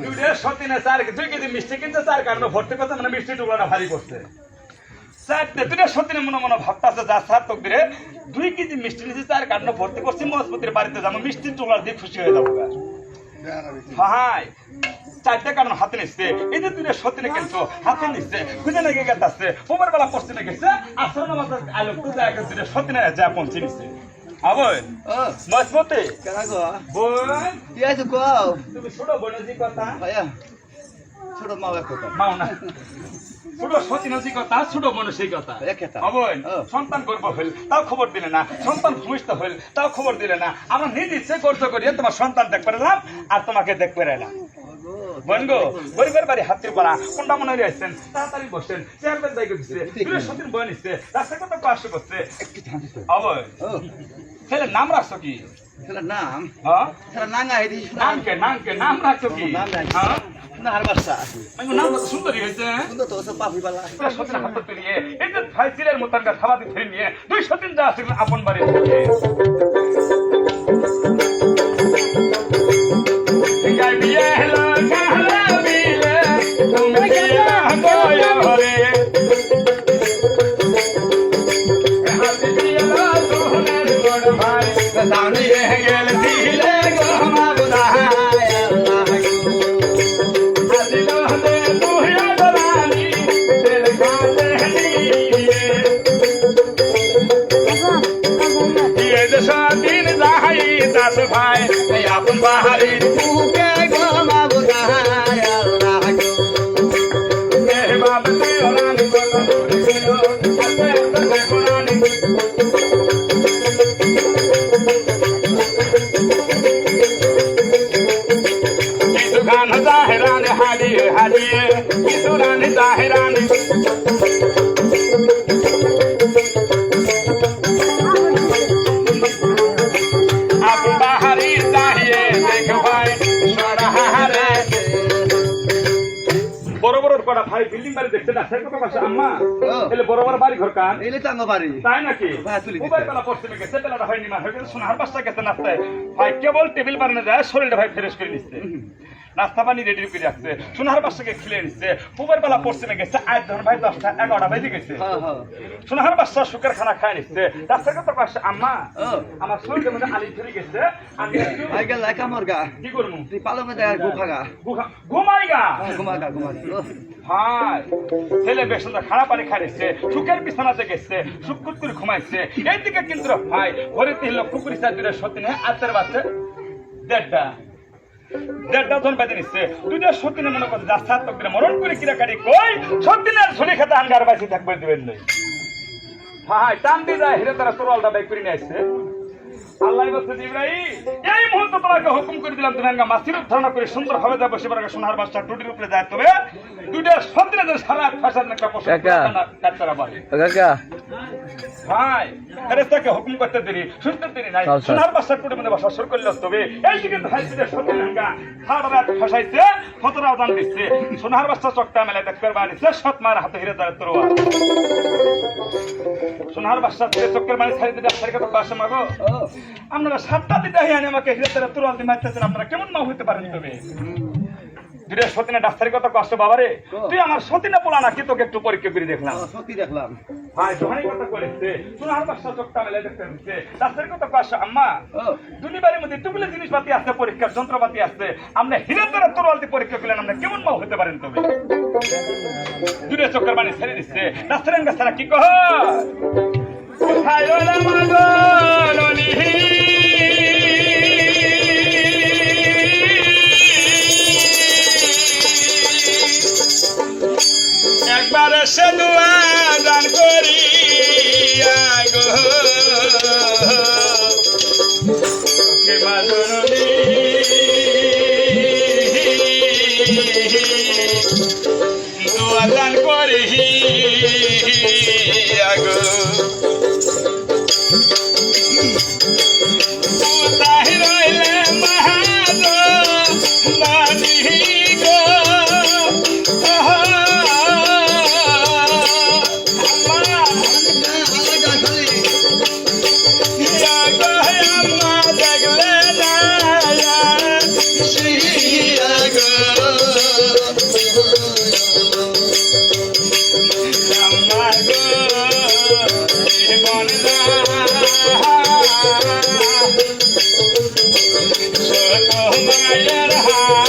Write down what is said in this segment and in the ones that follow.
দুইটা সতিনে 2 কেজি মিষ্টি কিনতে 4 কারণে ভর্তি করতে মানে মিষ্টি টুকরাটা ভারী করছে দুইটা সতিনে মনে মনে ভাবতেছে যা স্যার তকদিরে 2 কেজি মিষ্টি নিচে 4 কারণে ভর্তি করছি মজবুতির বাড়িতে যাবো মিষ্টি টুকরা দিয়ে খুশি হয়ে যাবো হাই 4টা কারণ হাতে নিচ্ছে এই যে দুইটা সতিনে কিন্তু হাতে নিচ্ছে খুঁজে নাকি গেছে মোবাইল বেলা পড়তে গেছে আসলে আমাদের আলোক তো দেখা দুইটা সতিনে যা পৌঁছে নিচ্ছে আবই মজবুতি কেন গো বোন কি আছে গো তুমি ছোট বোনের কথা ভাইয়া ছোট মাও কথা মাও না ছোট সতিনজি কথা ছোট বোনের কথা আবই সন্তান গর্ব হইল তাও খবর দিলে না সন্তান ভূমিষ্ঠ হইল তাও খবর দিলে না আমরা নিজ ইচ্ছে গর্ব করিয়ে তোমার সন্তান দেখতে পেলাম আর তোমাকে দেখতে পেলাম বোন গো গরিবের বাড়ি হাতির পাড়া কোনটা মনে হয়ে আসছেন তাড়াতাড়ি বসেন চেয়ারম্যান যাই করছে দুই সতীন বই নিচ্ছে রাস্তা কত কষ্ট করছে অবয় ছেলের নাম রাখছো কি ছেলের নাম হ্যাঁ ছেলের নাঙ্গা হেদি নাম রাখছো কি হ্যাঁ নাহার বাসা নাম কত সুন্দরী হয়েছে সুন্দর তো সব পাপি বালা সতীন হাত পেরিয়ে এই যে ভাই ছেলের মতনকা খাবাদি ধরে নিয়ে দুই সতীন যা আছে আপন বাড়ি গাই বিয়ে হলো কাহলা বিলে তুমি দিয়া গোয়া হরে হাতি দিয়া সোনার বড় ভাই সামনে গেল দিলে গো মাবুদায় আল্লাহ গো আদিলো দে তুহিয়া দলানি তেল খাতে নিয়ে যে সাদিন যাই দাস ভাই আপন বাহারি মুকে গো মাবুদায় আল্লাহ গো এ বাবা তে ওরানি বলো দিলো আতে আতে কোরানি কিছু গান জাহেরান হারিয়ে হারিয়ে কিছু গান জাহেরান আপন বাহারি চাহিয়ে দেখো ভাই সরাহারে বড় বড় কটা ভাই বিল্ডিং বাড়ি দেখছে না সে কত পাশে আম্মা এলে বড় বড় বাড়ি ঘর কান এলে তো আঙ্গ বাড়ি তাই নাকি ভাই তুলি মোবাইল বেলা পড়তে গেছে বেলাটা হয়নি মা হয়ে সোনার পাশটা গেছে নাস্তায় ভাই কেবল টেবিল বানানো যায় শরীরটা ভাই ফ্রেশ করে নিচ্ছে নাস্তা পানি রেডি করে রাখছে সোনার পাশটাকে খেলে নিচ্ছে মোবাইল বেলা পড়তে গেছে আজ ধর ভাই 10টা 11টা বেজে গেছে সোনার পাশটা সুখের খানা খায় নিচ্ছে রাস্তার কথা পাশে আম্মা আমার শরীরের মধ্যে আলি ধরে গেছে আমি ভাই গেল লাইকা মরগা কি করবো তুই পালো মে দেয় গুফাগা ঘুমাইগা ঘুমাগা ভাই ছেলে বেশ খারাপ পানি খাইছে সুখের বিছানাতে গেছে সুকুত করে ঘুমাইছে এইদিকে কিন্তু ভাই ঘরে 3 লক্ষ 20 দিনের সতীনে আতের বাচ্চা দেড়টা জন বেঁধে নিচ্ছে দুইটা সতীনে মনে করছে যা সাত তকদিনে মরণ করে কিরা কাটি কই সতীনের ঝুলি খেতে আঙ্গার বাঁচি থাকবে দিবেন নাই ভাই টান দিয়ে যায় হিরে তারা তোরালটা বাইক করে নিয়ে আসছে আল্লাহ বলছে ইব্রাহিম এই মুহূর্তে তোমাকে হুকুম করে দিলাম তুমি আঙ্গা মাসির উদ্ধারণ করে সুন্দর ভাবে যা বসে পারবে সোনার বাচ্চা টুটির উপরে যায় তবে দুইটা সতীনের সারা ফাঁসার একটা পশু কাটতারা বাড়ি ভাই ফেরেশতাকে হুকুম করতে দেরি শুনতে দেরি নাই সোনার বাচ্চা টুটির মধ্যে বসা শুরু করলে তবে এই দিকে ভাই দিকে সতীন আঙ্গা সারা রাত ফাঁসাইছে ফতরা আজান দিচ্ছে সোনার বাচ্চা চকটা মেলে দেখতে বাড়িছে সৎ মার হাতে হিরে তার তরোয়ার সোনার বাচ্চা চক্কের বাড়ি ছাড়ি দিতে আপনার কথা পাশে মাগো আপনারা 7টা দিতে হইয়ানি আমাকে হিরে তার তরোয়াল দিয়ে মারতেছেন আপনারা কেমন মা হইতে পারেন তবে দুইটা সতীনে ডাক্তারি কথা কষ্ট বাবারে তুই আমার সতীনে পোলা নাকি তোকে একটু পরীক্ষা করে দেখলাম সত্যি দেখলাম ভাই জোহানি কথা করেছে সোনার বাচ্চা চোখটা মেলে দেখতে দিচ্ছে ডাক্তারি কথা কষ্ট আম্মা দুনিবারের মধ্যে তুগুলো জিনিসপাতি আছে পরীক্ষার যন্ত্রপাতি আছে আপনি হিরে তার তরোয়াল দিয়ে পরীক্ষা করলেন আপনি কেমন মা হতে পারেন তবে দুইটা চোখের বাণী ছেড়ে দিচ্ছে ডাক্তারের কাছে কি কহ কোথায় রইলাম আগলনি একবার সে দুয়া দান করি গো কে মাজননি দুয়া দান করি গো মায়ের হাত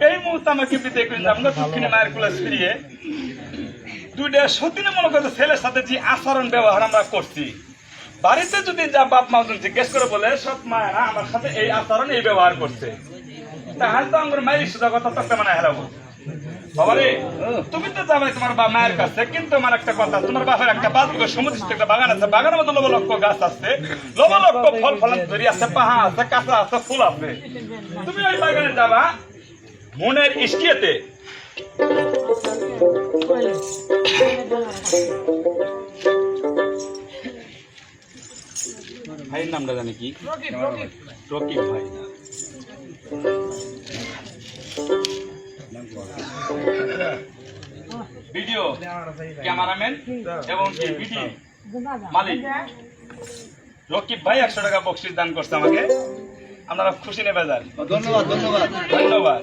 এই মুহূর্তে আমাকে বিদায় করে আমরা দক্ষিণে মায়ের কুলাস ফিরিয়ে দুইটা সতীনে মনে করতে ছেলের সাথে যে আচরণ ব্যবহার আমরা করছি বাড়িতে যদি যা বাপ মা জিজ্ঞেস করে বলে সব মায়েরা আমার সাথে এই আচরণ এই ব্যবহার করছে তাহলে তো আমার মায়ের সোজা কথা তো মানে হেরাবো বাবারে তুমি তো যাবে তোমার মায়ের কাছে কিন্তু আমার একটা কথা তোমার বাপের একটা বাজুকে সমুদ্র একটা বাগান আছে বাগানের মধ্যে লবলক্ষ গাছ আছে লবলক্ষ ফল ফলান ধরি আছে পাহা আছে কাঁচা আছে ফুল আছে তুমি ওই বাগানে যাবা মনের ইস্কিয়েতে ভাইয়ের নামটা জানি কি রকিব ভাই ভিডিও ক্যামেরাম্যান এবং ভিডিও মালিক রকিব ভাই 100 টাকা বকশিশ দান করছে আমাকে আপনারা খুশি নেবে যান ধন্যবাদ ধন্যবাদ ধন্যবাদ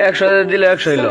একশো দিলে 100 হইল